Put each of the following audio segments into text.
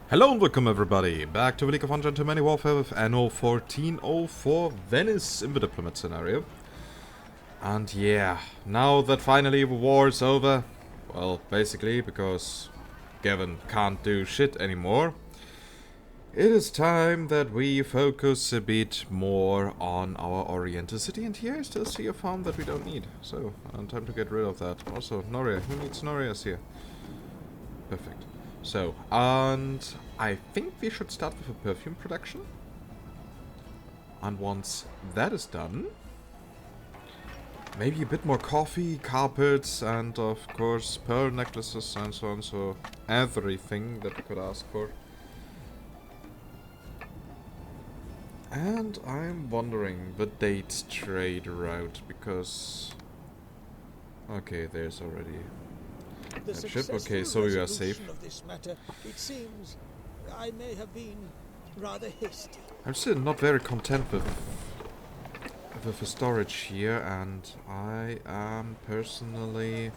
Hello and welcome everybody, back to the League of Ungentlemanly Warfare with Anno 1404 Venice in the Diplomat scenario. And yeah, now that finally the war is over, well, basically because Gavin can't do shit anymore, it is time that we focus a bit more on our Orienticity, and here I still see a farm that we don't need, so time to get rid of that. Also, Noria, who needs Norias here? Perfect. So, and I think we should start with a perfume production. And once that is done, maybe a bit more coffee, carpets, and of course pearl necklaces and so on, so everything that we could ask for. And I'm wondering the date trade route, because... okay, there's already... The ship. Okay, so we are safe. of this matter, it seems I may have been rather hasty. I'm still not very content with the storage here, and I am personally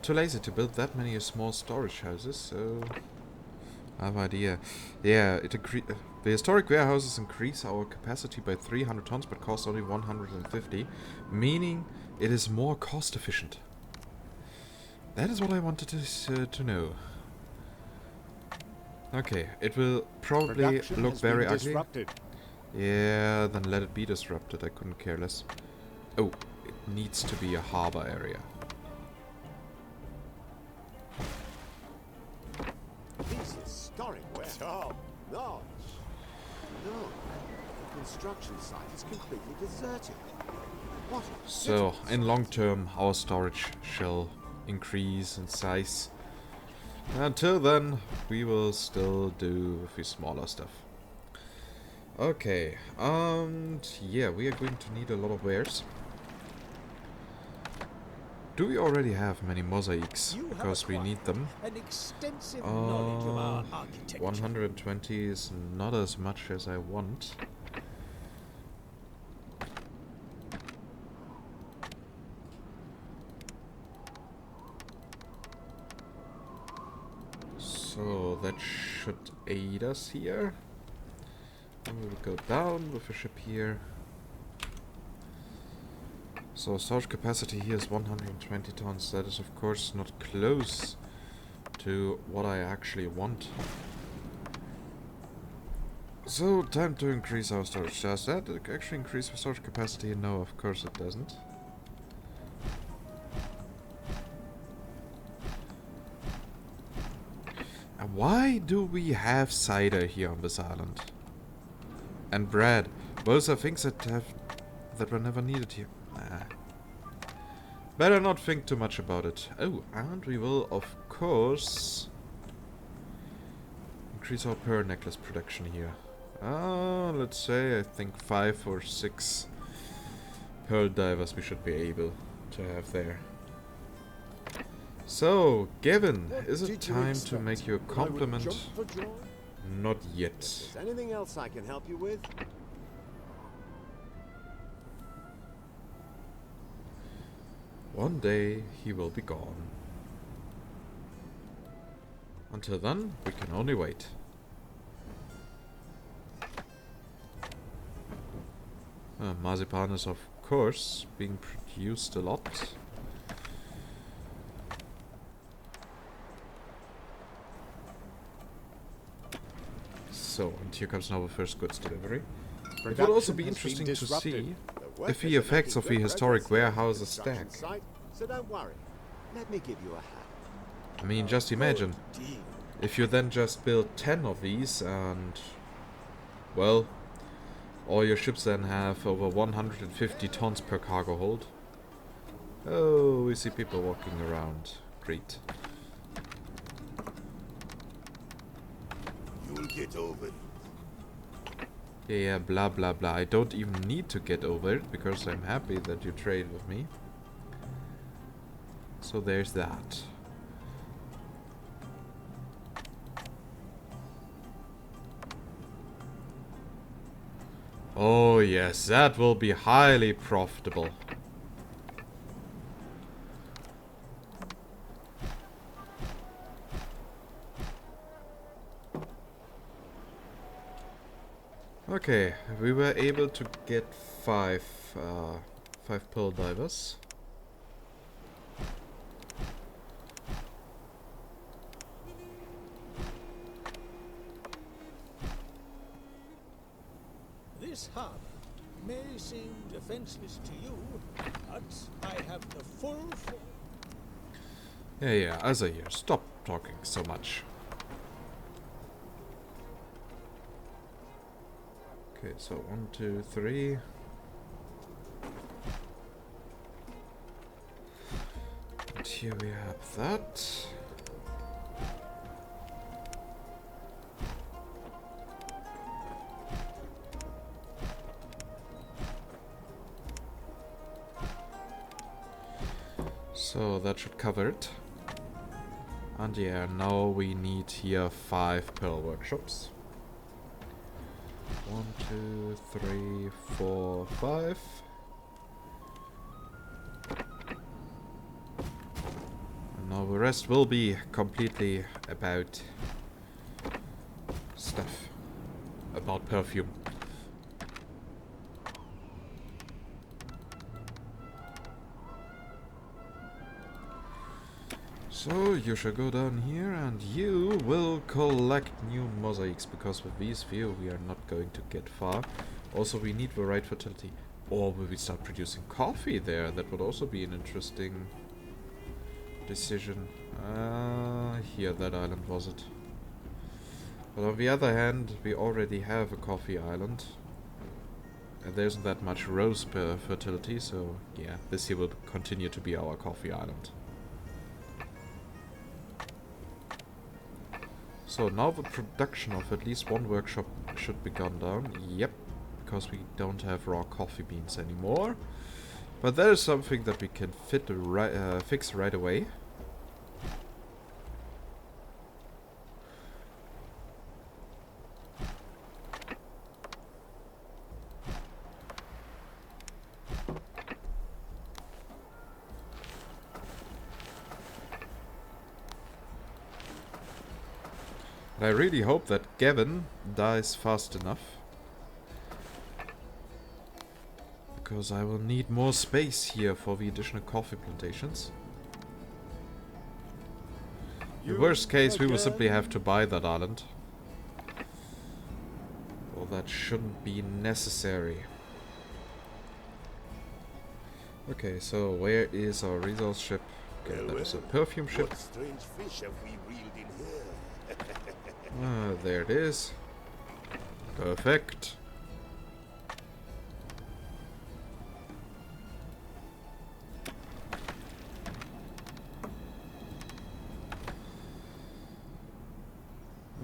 too lazy to build that many small storage houses, so I have an idea. Yeah, the historic warehouses increase our capacity by 300 tons but cost only 150, meaning it is more cost efficient. That is what I wanted to know. Okay, it will probably look very ugly. Yeah, then let it be disrupted. I couldn't care less. Oh, it needs to be a harbor area. This historic warehouse. Top notch. No, the construction site is completely deserted. What? So, in long term, our storage shall increase in size. Until then, we will still do with the smaller stuff. Okay, and yeah, we are going to need a lot of wares. Do we already have many mosaics? Because we need them. An extensive knowledge of our architecture. 120 is not as much as I want. So that should aid us here. And we will go down with a ship here. So storage capacity here is 120 tons. That is of course not close to what I actually want. So time to increase our storage. Does that actually increase the storage capacity? No, of course it doesn't. Why do we have cider here on this island? And bread. Those are things that were never needed here. Nah. Better not think too much about it. Oh, and we will of course increase our pearl necklace production here. Let's say I think 5 or 6 pearl divers we should be able to have there. So, Gavin, is it time to make you a compliment? Not yet. Is there anything else I can help you with? One day he will be gone. Until then, we can only wait. Marzipan is of course being produced a lot. So, and here comes now the first goods delivery. It would also be interesting to see if the effects of the historic warehouses stack. So don't worry. Let me give you a hand. I mean, just imagine if you then just build 10 of these and, well, all your ships then have over 150 tons per cargo hold. Oh, we see people walking around. Great. You'll get over it. Yeah, blah blah blah. I don't even need to get over it because I'm happy that you trade with me. So there's that. Oh yes, that will be highly profitable. Okay, we were able to get five pearl divers. This harbor may seem defenseless to you, but I have the full force. Yeah, Asa here. Stop talking so much. Okay, so 1, 2, 3. And here we have that. So that should cover it. And yeah, now we need here 5 pearl workshops. 1, 2, 3, 4, 5. And now the rest will be completely about stuff. About perfume. So you shall go down here and you will collect new mosaics, because with these few we are not going to get far. Also we need the right fertility. Or will we start producing coffee there? That would also be an interesting decision. Here, that island was it. But on the other hand, we already have a coffee island. And there isn't that much rose fertility, so yeah, this here will continue to be our coffee island. So now the production of at least one workshop should be gone down. Yep, because we don't have raw coffee beans anymore. But that is something that we can fix right away. I really hope that Gavin dies fast enough. Because I will need more space here for the additional coffee plantations. In worst case, we will simply have to buy that island. Well, that shouldn't be necessary. Okay, so where is our resource ship? Okay, that is a perfume ship. What strange fish have we reeled in here? Ah, there it is. Perfect.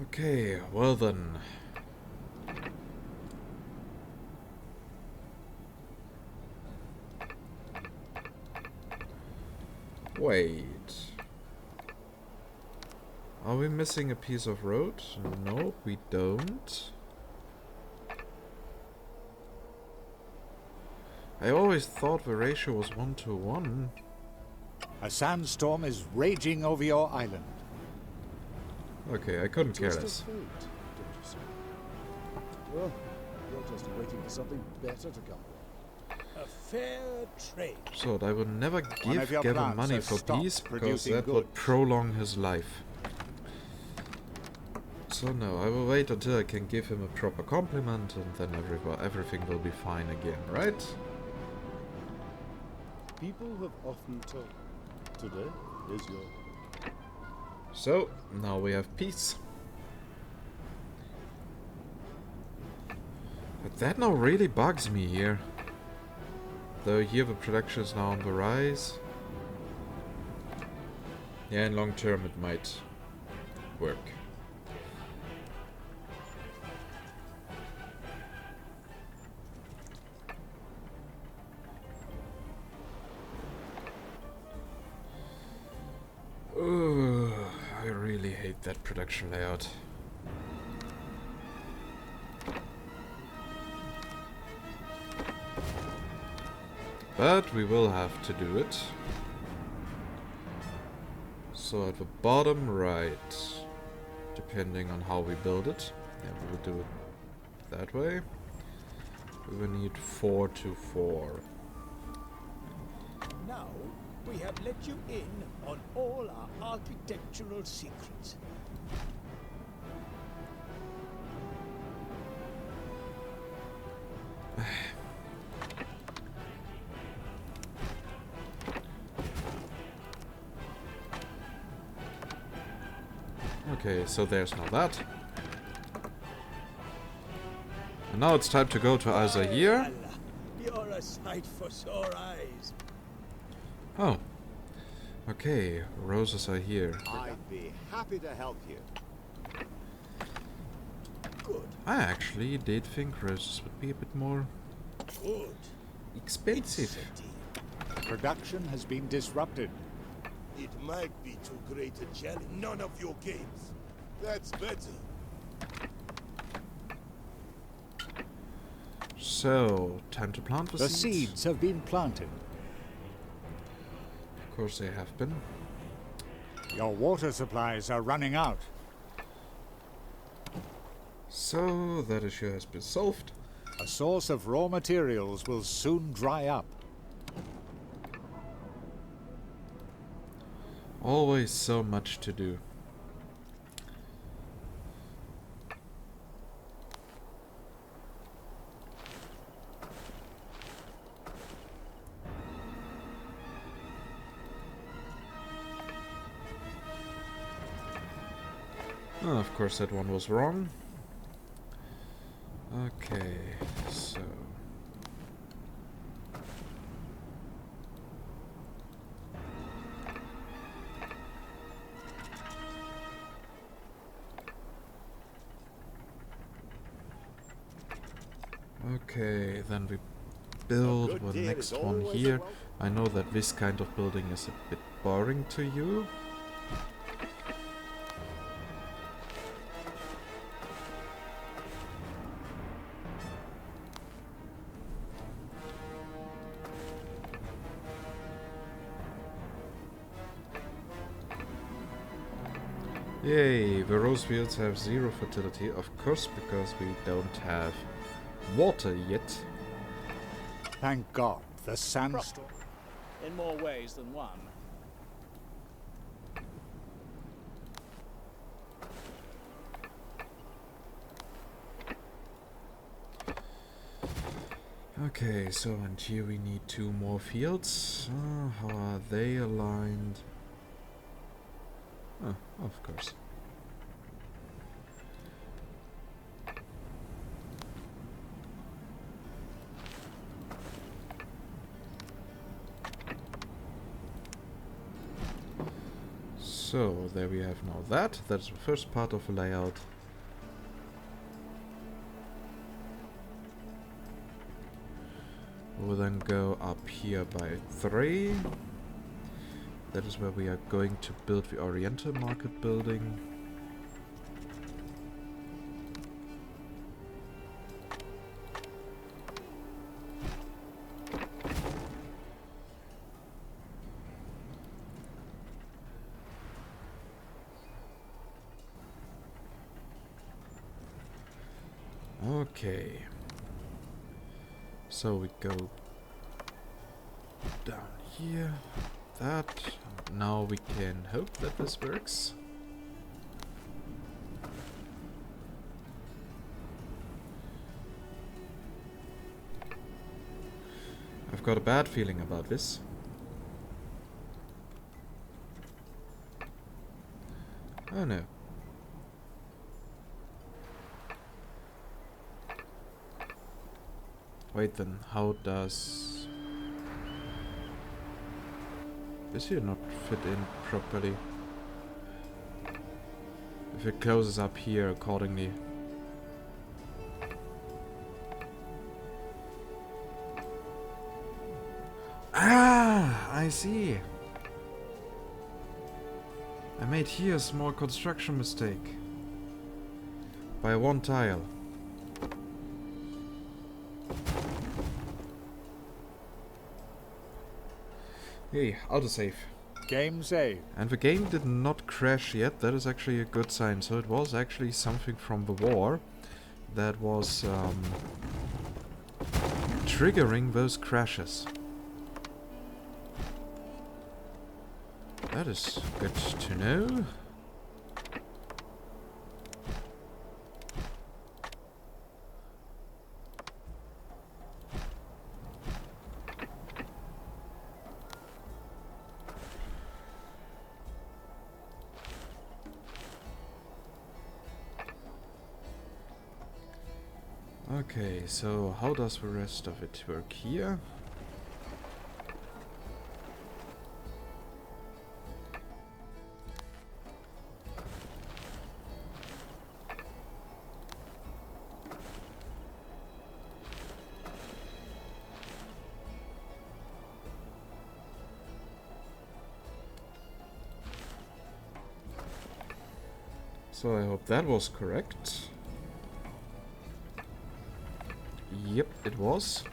Okay, well then. Wait. Are we missing a piece of road? No, we don't. I always thought the ratio was 1:1. A sandstorm is raging over your island. Okay, I couldn't care Taste of less. fate, don't you say? Well, you're just waiting for something better to come. A fair trade. So I would never One of give your Gavin plants money has for stopped these, because producing that would goods. prolong his life. So no, I will wait until I can give him a proper compliment, and then everything will be fine again, right? People have often told. Today is your. So, now we have peace. But that now really bugs me here. Though here the production is now on the rise. Yeah, in long term it might work. Ugh, I really hate that production layout. But we will have to do it. So at the bottom right, depending on how we build it, yeah, we will do it that way. We will need 4 to 4. Now, we have let you in on all our architectural secrets. Okay, so there's now that. And now it's time to go to Alzair. You're a sight for sore eyes. Oh. Okay, roses are here. I'd be happy to help you. Good, I actually did think roses would be a bit more good. expensive. Production has been disrupted. It might be too great a challenge. None of your games. That's better. So, time to plant The seeds have been planted. Of course they have been. Your water supplies are running out. So, that issue has been solved. A source of raw materials will soon dry up. Always so much to do. Oh, of course that one was wrong. Okay, so... Okay, then we build good the deal next is one always a here. welcome. I know that this kind of building is a bit boring to you. Yay, the rose fields have 0 fertility, of course, because we don't have water yet. Thank God, the sandstorm. In more ways than one. Okay, so and here we need 2 more fields. How are they aligned? Oh, of course. So, there we have now that. That's the first part of the layout. We'll then go up here by 3. That is where we are going to build the Oriental Market building. Okay. So we go down here. That. Now we can hope that this works. I've got a bad feeling about this. Oh no. Wait then, how does... This here not fit in properly? If it closes up here accordingly. Ah, I see. I made here a small construction mistake. By 1 tile. Hey, autosave. Game save. And the game did not crash yet, that is actually a good sign. So it was actually something from the war. that was triggering those crashes. That is good to know. Okay, so how does the rest of it work here? So I hope that was correct. Yep, it was.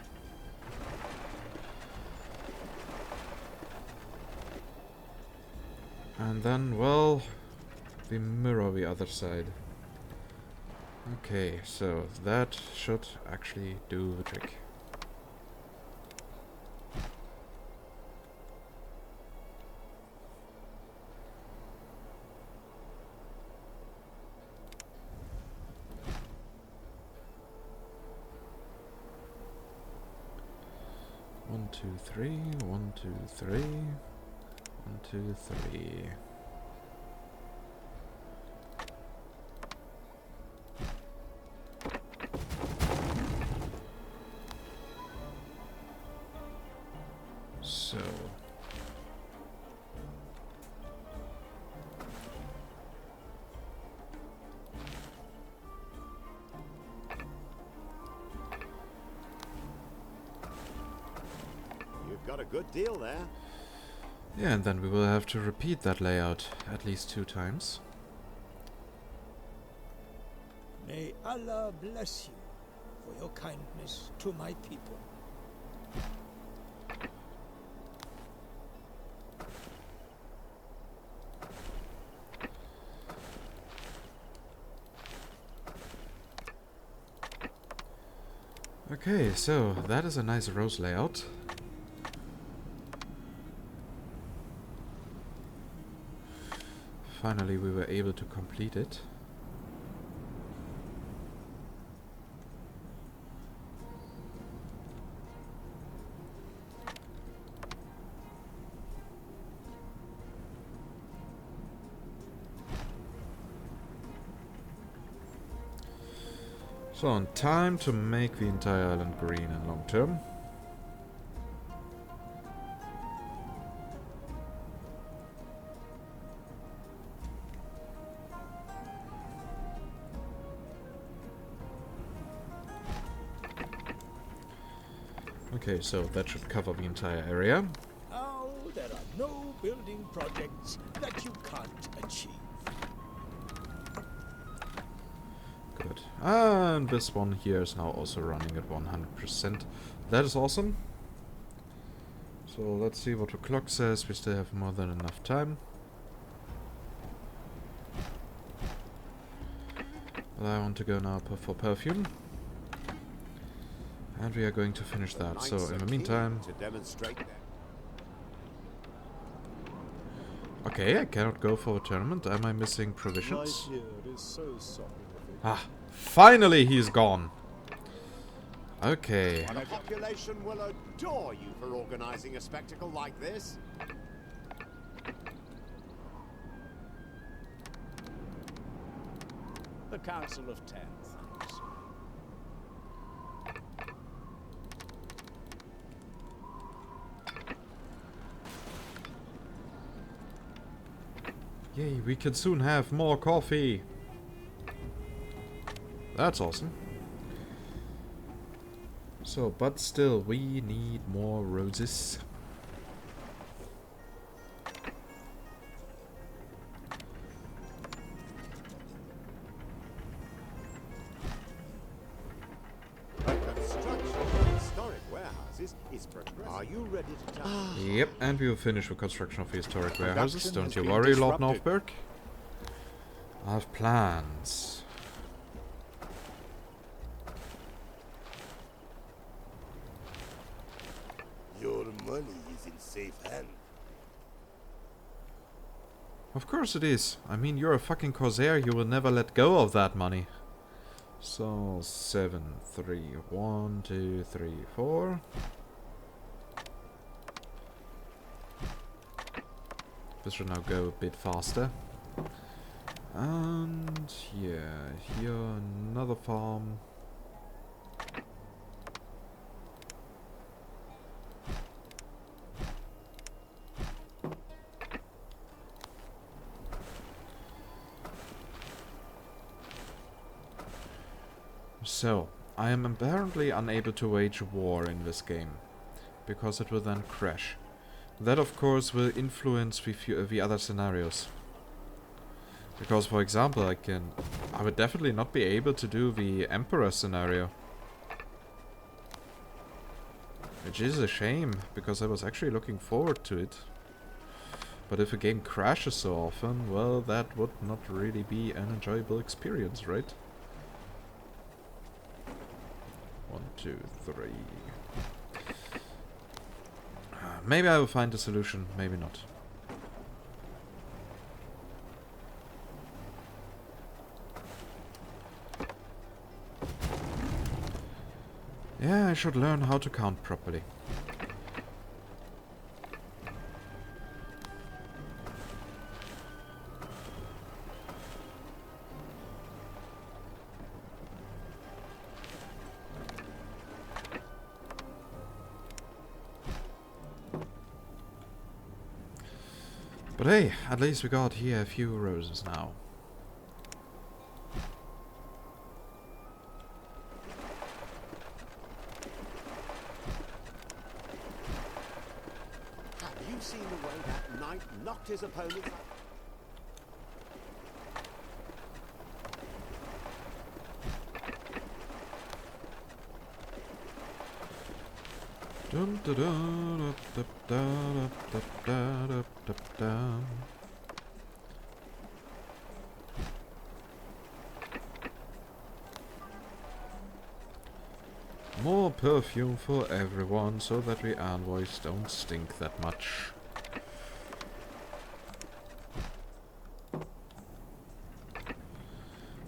And then, well, we mirror the other side. Okay, so that should actually do the trick. One, two, three, 1, 2, 3, 1, 2, 3. So You've got a good deal there. yeah, and then we will have to repeat that layout at least 2 times. May Allah bless you for your kindness to my people. Okay, so that is a nice rose layout. Finally we were able to complete it. So, on time to make the entire island green and long term. Okay, so that should cover the entire area. Now there are no building projects that you can't achieve. Good. And this one here is now also running at 100%. That is awesome. So let's see what the clock says. We still have more than enough time. Well, I want to go now for perfume. And we are going to finish that. So in the meantime... To demonstrate that. Okay, I cannot go for a tournament. Am I missing provisions? Right here is so sorry. Ah, finally he's gone. Okay. The population will adore you for organizing a spectacle like this. The Council of 10, thanks. Yay, we can soon have more coffee. That's awesome. So, but still, we need more roses. The construction of historic warehouses is progressing. Are you ready to tackle? Yep, and we will finish the construction of the historic warehouses. Production Don't has you been worry, Lord disrupted. Northberg. I have plans. safe hands. Of course it is. I mean, you're a fucking corsair. You will never let go of that money. So 7, 3, 1, 2, 3, 4. This should now go a bit faster. And yeah, here another farm. So, I am apparently unable to wage war in this game, because it will then crash. That of course will influence the other scenarios. Because for example, I would definitely not be able to do the Emperor scenario. Which is a shame, because I was actually looking forward to it. But if a game crashes so often, well, that would not really be an enjoyable experience, right? 1, 2, 3. Maybe I will find a solution, maybe not. Yeah, I should learn how to count properly. But hey, at least we got here a few roses now. Have you seen the way that knight knocked his opponent up? Dum da da da da da da da da da. More perfume for everyone, so that we envoys don't stink that much.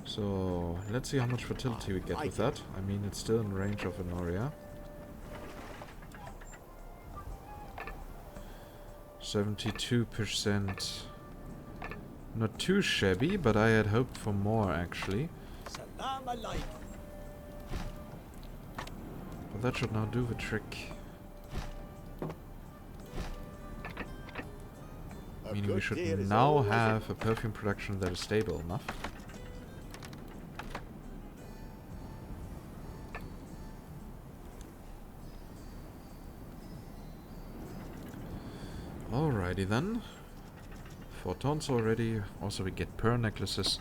So let's see how much fertility we get with that. I mean, it's still in range of Honoria. 72%. Not too shabby, but I had hoped for more actually. Salam alaikum. But that should now do the trick. Meaning we should now have a perfume production that is stable enough. Alrighty then. 4 tons already. Also we get pearl necklaces.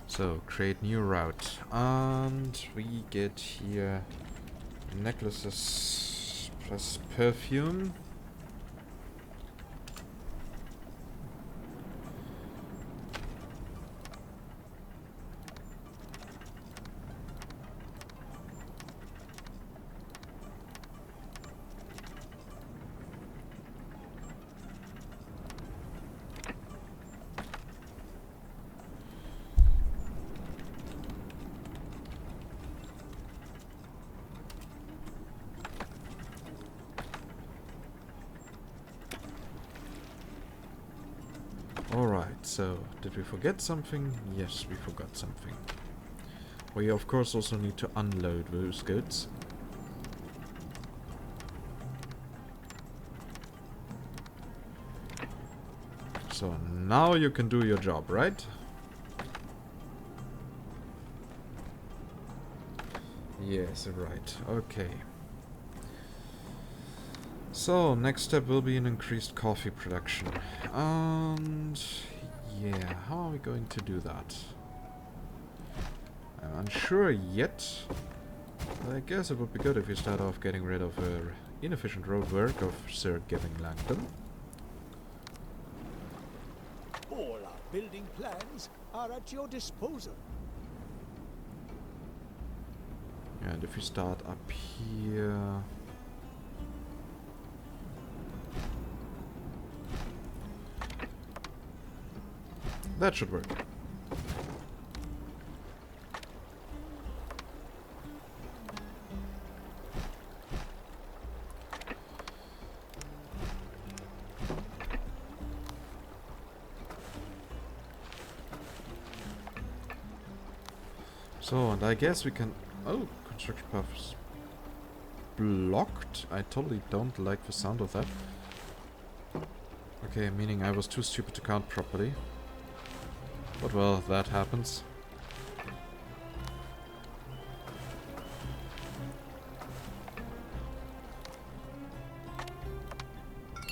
So create new route. And we get here necklaces plus perfume. Alright, so did we forget something? Yes, we forgot something. We of course also need to unload those goods. So now you can do your job, right? Yes, right. Okay. So, next step will be an increased coffee production. And yeah, how are we going to do that? I'm unsure yet. But I guess it would be good if you start off getting rid of inefficient road work of Sir Giving Langdon. All our building plans are at your disposal. And if we start up here... That should work. So, and I guess we can... Oh, construction path is blocked. I totally don't like the sound of that. Okay, meaning I was too stupid to count properly. But well, that happens.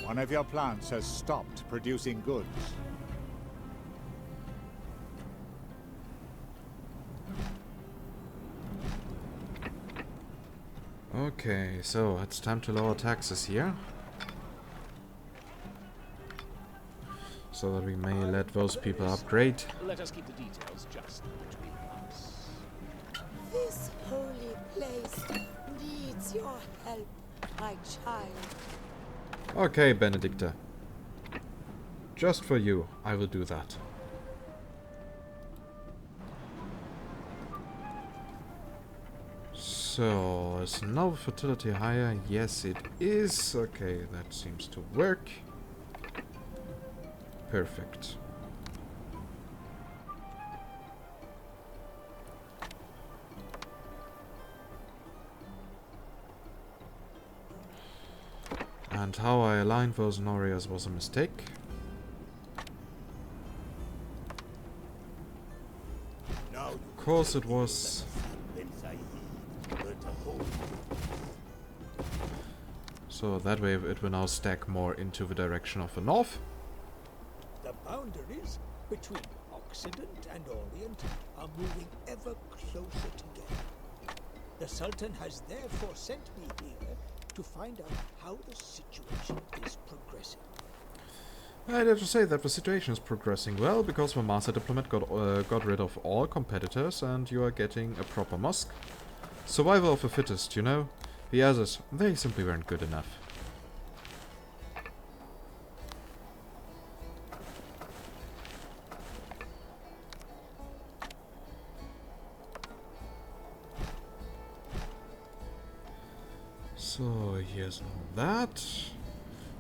One of your plants has stopped producing goods. Okay, so it's time to lower taxes here. So that we may let those people upgrade. Let us keep the details just between us. This holy place needs your help, my child. Okay, Benedicta. Just for you, I will do that. So, is now fertility higher? Yes, it is. Okay, that seems to work. Perfect. And how I aligned those areas was a mistake. Now Of course it was. So that way it will now stack more into the direction of the north. The boundaries between Occident and Orient are moving ever closer together. The Sultan has therefore sent me here to find out how the situation is progressing. I'd have to say that the situation is progressing well, because the Master Diplomat got rid of all competitors and you are getting a proper mosque. Survival of the fittest, you know? The others, they simply weren't good enough. So here's all that.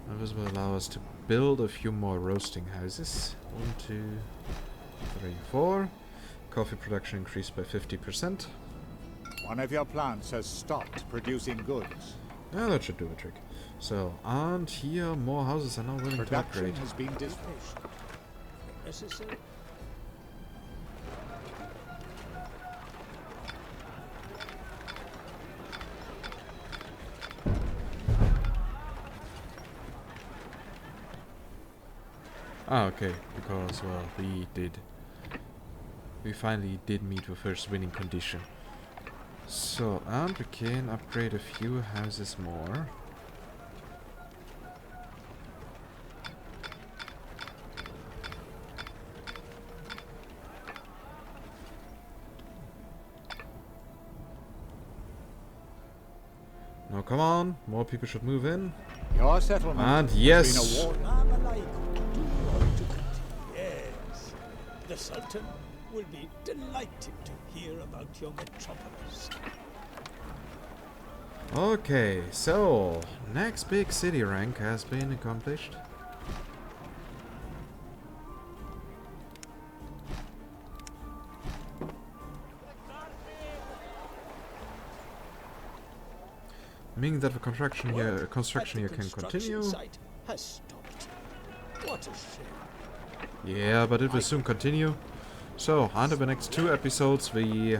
And this will allow us to build a few more roasting houses. 1, 2, 3, 4. Coffee production increased by 50%. One of your plants has stopped producing goods. Yeah, that should do the trick. So, and here more houses are now willing to Production upgrade. has been disrupted. Necessary. Ah, okay, because, well, we finally did meet the first winning condition. So, and we can upgrade a few houses more. Now, come on, more people should move in. Your settlement And has yes. been awarded. Do you want to continue? Yes. The Sultan will be delighted to hear about your metropolis. Okay, so next big city rank has been accomplished. Meaning that the construction here can continue. Site has stopped. What a shame. Yeah, but it will soon continue. So, under the next 2 episodes, the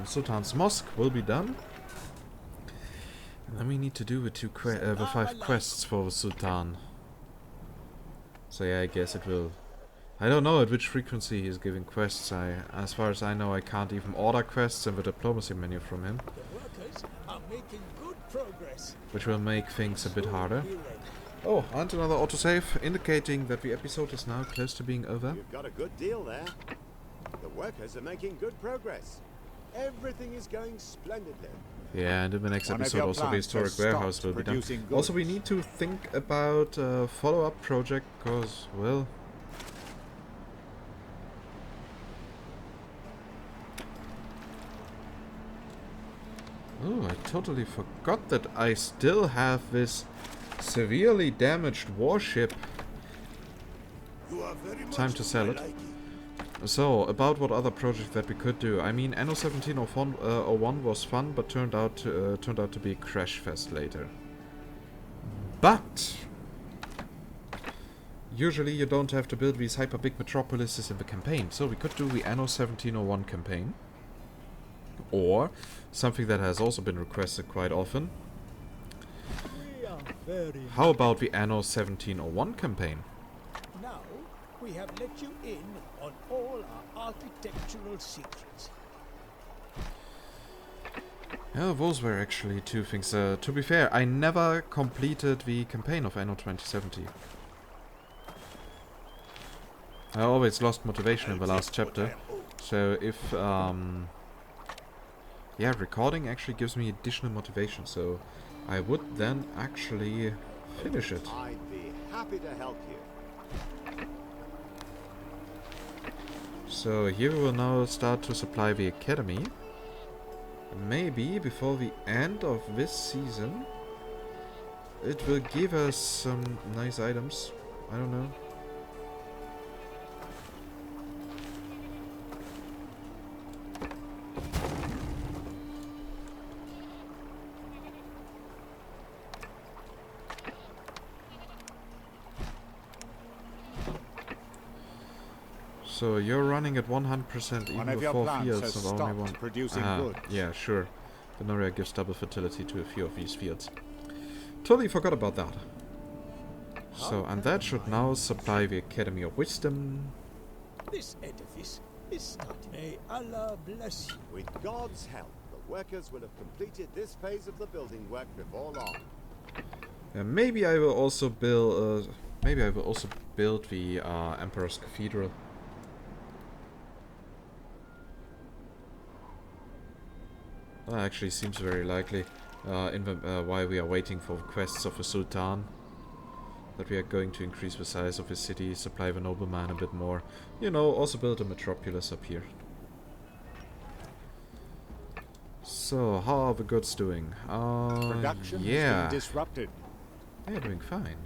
Sultan's Mosque will be done. And then we need to do the 5 quests for the Sultan. So yeah, I guess it will... I don't know at which frequency he's giving quests. As far as I know, I can't even order quests in the diplomacy menu from him. The workers are making good progress. Which will make things a bit harder. Be ready. Oh, and another autosave, indicating that the episode is now close to being over. You've got a good deal there. The workers are making good progress. Everything is going splendidly. Yeah, and in the next One of episode your also the plants historic has warehouse stopped will be done. producing goods. Also we need to think about a follow-up project, because, well... Oh, I totally forgot that I still have this severely damaged warship. You are very much Time to sell my it. liking. So, about what other project that we could do. I mean, Anno 1701 was fun, but turned out to be a crash fest later. But usually you don't have to build these hyper big metropolises in the campaign, so we could do the Anno 1701 campaign. Or something that has also been requested quite often. How about the Anno 1701 campaign? Now, we have let you in on all our architectural secrets. Yeah, those were actually two things. To be fair, I never completed the campaign of Anno 2070. I always lost motivation in the last chapter. So if, yeah, recording actually gives me additional motivation. So I would then actually finish it. I'd be happy to help you. So here we will now start to supply the academy. Maybe before the end of this season it will give us some nice items. I don't know. So you're running at 100% even One of with your 4 plants fields has and only stopped one. producing goods. Yeah, sure. The Noria gives double fertility to a few of these fields. Totally forgot about that. So, and that should now supply the Academy of Wisdom. This edifice is starting. May Allah bless you. With God's help, the workers will have completed this phase of the building work before long. Maybe I will also build. Maybe I will also build the Emperor's Cathedral. That actually seems very likely. While we are waiting for the quests of the Sultan, that we are going to increase the size of his city, supply the nobleman a bit more. You know, also build a metropolis up here. So, how are the goods doing? Production has yeah. been disrupted. They're doing fine.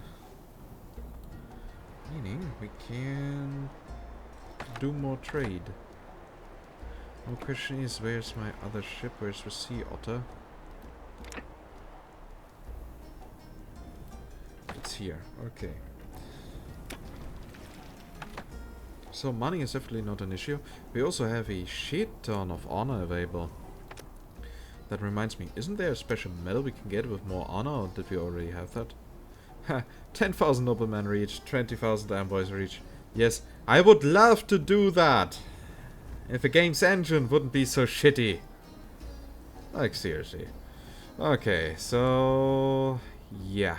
Meaning, we can do more trade. The question is, where's my other ship? Where's the Sea Otter? It's here. Okay. So money is definitely not an issue. We also have a shit ton of honor available. That reminds me, isn't there a special medal we can get with more honor, or did we already have that? Ha! 10,000 noblemen reach, 20,000 envoys reach. Yes, I would love to do that! If the game's engine wouldn't be so shitty. Like, seriously. Okay, so... yeah.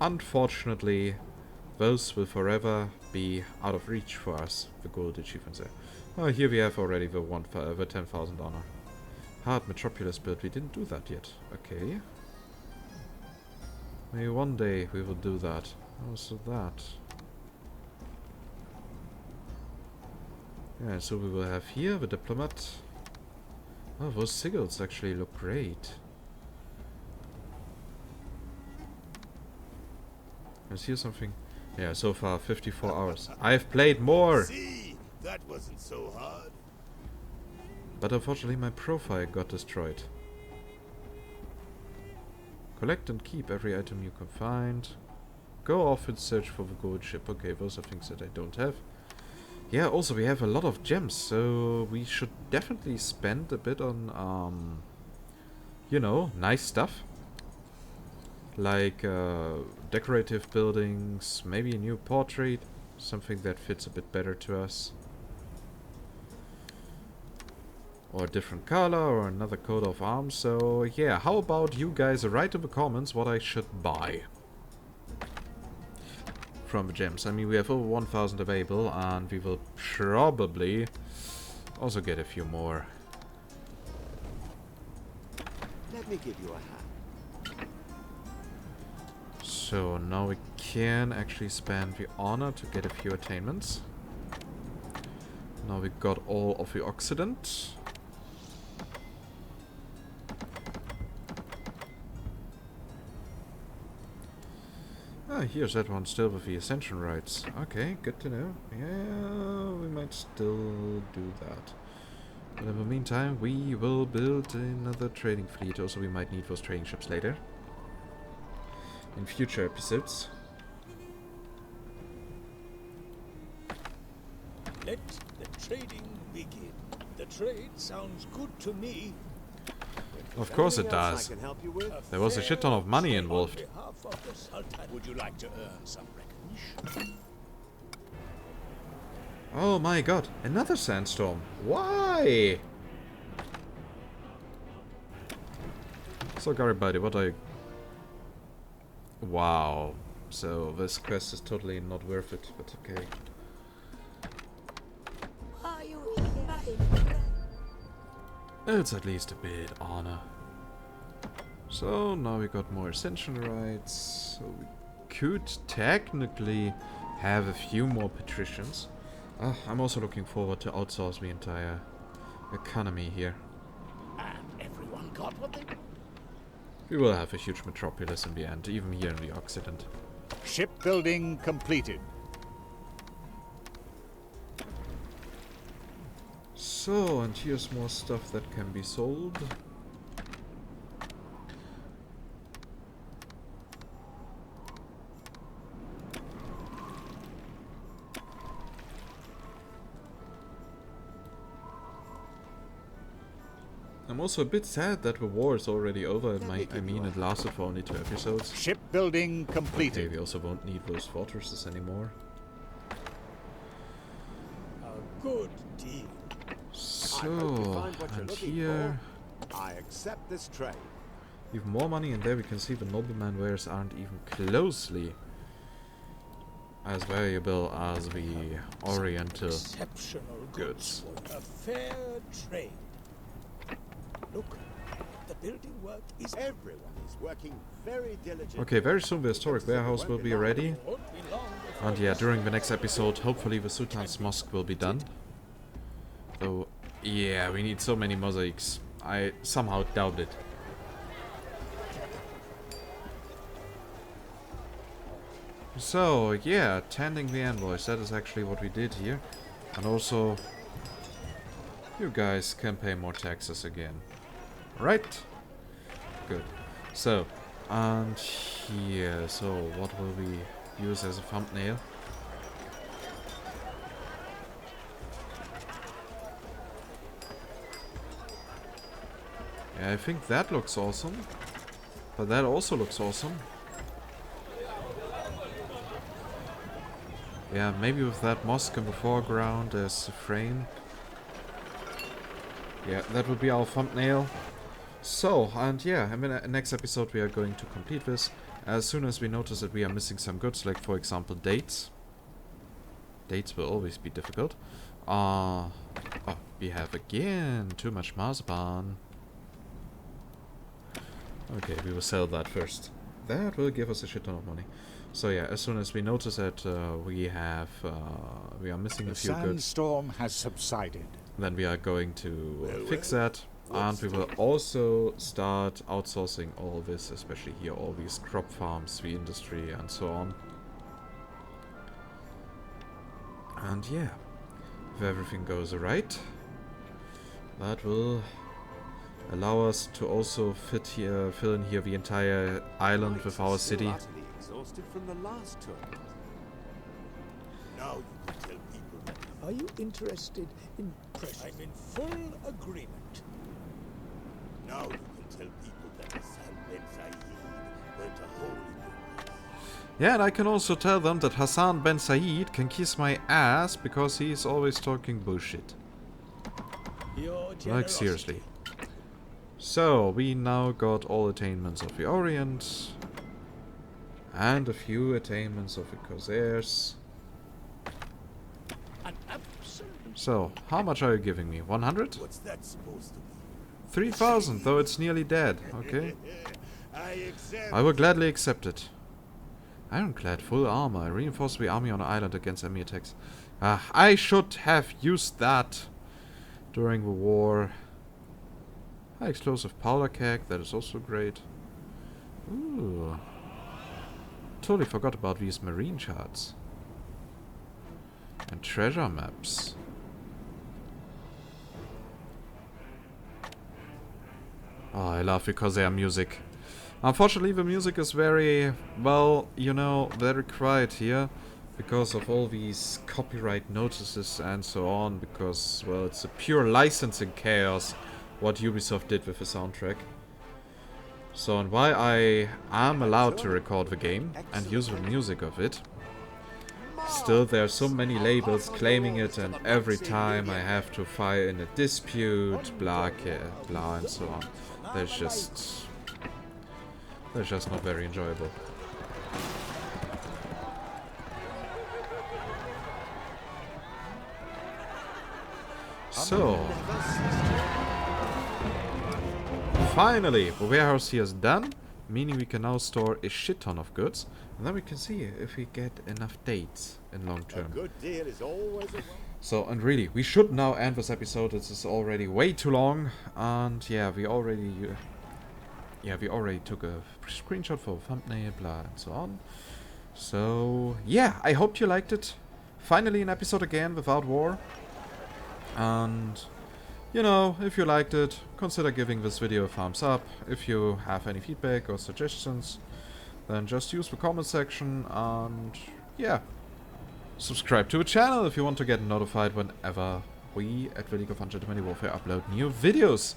Unfortunately, those will forever be out of reach for us, the gold achievements there. Oh, here we have already the 10,000 honor. Hard Metropolis build, we didn't do that yet. Okay. Maybe one day we will do that. Also that. Yeah, so we will have here the Diplomat. Oh, those sigils actually look great. Is here something? Yeah, so far 54 hours. I've played more! See, that wasn't so hard. But unfortunately my profile got destroyed. Collect and keep every item you can find. Go off and search for the gold ship. Okay, those are things that I don't have. Yeah, also we have a lot of gems, so we should definitely spend a bit on, you know, nice stuff. Like decorative buildings, maybe a new portrait, something that fits a bit better to us. Or a different color, or another coat of arms. So yeah, how about you guys write in the comments what I should buy from the gems. I mean, we have over 1,000 available, and we will probably also get a few more. Let me give you a hand. So now we can actually spend the honor to get a few attainments. Now we got all of the Occident. here's that one still with the ascension rights. Okay, good to know. Yeah, we might still do that. But in the meantime, we will build another trading fleet. Also, we might need those trading ships later. In future episodes. Let the trading begin. The trade sounds good to me. Of course it Anything else does. I can help you with? There was a shit ton of money involved. On behalf of the Sultan. Would you like to earn some recognition? Oh my god, another sandstorm. Why? So Garibaldi, what are you... Wow. So this quest is totally not worth it, but okay. Are you here, my friend? It's at least a bit honor. So now we got more ascension rights. So we could technically have a few more patricians. I'm also looking forward to outsource the entire economy here. And everyone got what they... We will have a huge metropolis in the end, even here in the Occident. Shipbuilding completed. So, and here's more stuff that can be sold. I'm also a bit sad that the war is already over. I mean, it lasted for only 2 episodes. Shipbuilding Okay, completed. we also won't need those fortresses anymore. A good deal. I hope you So, find what you're and looking here, for. I accept this trade. even more money, and there we can see the nobleman wares aren't even closely as valuable as the Oriental Exceptional goods. A fair trade. Look, the building work is Everyone is working very diligently. Okay, very soon the historic warehouse will be ready. won't be long before And yeah, during the next episode, hopefully the Sultan's Mosque will be done. Though, yeah, we need so many mosaics. I somehow doubt it. So, yeah, tending the envoys, that is actually what we did here. And also, you guys can pay more taxes again. Right? Good. So, and here, so what will we use as a thumbnail? Yeah, I think that looks awesome. But that also looks awesome. Yeah, maybe with that mosque in the foreground as a frame. Yeah, that would be our thumbnail. So, and yeah, in the next episode we are going to complete this. As soon as we notice that we are missing some goods, like for example dates. Dates will always be difficult. Oh, we have again too much marzipan. Okay, we will sell that first. That will give us a shit ton of money. So yeah, as soon as we notice that we are missing a few goods, Sandstorm has subsided. then we are going to fix that. And we will also start outsourcing all this, especially here, all these crop farms, the industry, and so on. And yeah, if everything goes right, that will allow us to also fill in here the entire island with our city. Utterly exhausted from the last tour. Now you can tell people that Are you interested in pressure? I'm in full agreement. now you can tell people that Hassan Ben Saeed burnt a hole in your place. Yeah, and I can also tell them that Hassan Ben Saeed can kiss my ass because he's always talking bullshit. Your Like, generosity. seriously. So, we now got all attainments of the Orient. And a few attainments of the Corsairs. An absolute... So, how much are you giving me? 100? What's that supposed to be? 3,000, though it's nearly dead. Okay. I accept. I will gladly accept it. Ironclad, full armor. Reinforce the army on an island against enemy attacks. I should have used that during the war. High explosive powder keg, that is also great. Ooh. totally forgot about these marine charts. And treasure maps. Oh, I love because they are music. Unfortunately, the music is very, well, you know, very quiet here. Because of all these copyright notices and so on. Because, well, it's a pure licensing chaos what Ubisoft did with the soundtrack. So, and why I am allowed to record the game and use the music of it. Still, there are so many labels claiming it, and every time I have to file in a dispute, blah, blah, and so on. That's just not very enjoyable. So, finally, the warehouse here is done, meaning we can now store a shit ton of goods, and then we can see if we get enough dates in long term. A good deal is always a So, and really, we should now end this episode. This is already way too long, and yeah, we already took a screenshot for a thumbnail, blah, and so on. So, yeah, I hope you liked it. Finally, an episode again without war. And, you know, if you liked it, consider giving this video a thumbs up. If you have any feedback or suggestions, then just use the comment section, and yeah, subscribe to the channel if you want to get notified whenever we at the League of Ungentlemanly Warfare upload new videos.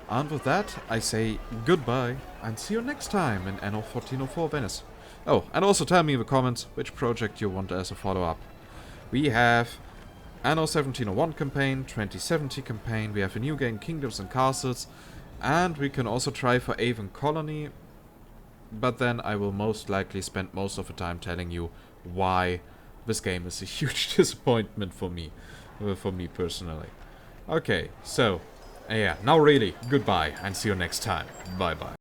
And with that, I say goodbye and see you next time in Anno 1404 Venice. Oh, and also tell me in the comments which project you want as a follow-up. We have Anno 1701 campaign, 2070 campaign, we have a new game, Kingdoms and Castles, and we can also try for Avon Colony, but then I will most likely spend most of the time telling you why this game is a huge disappointment for me personally. Okay, so, yeah, now really, goodbye, and see you next time. Bye-bye.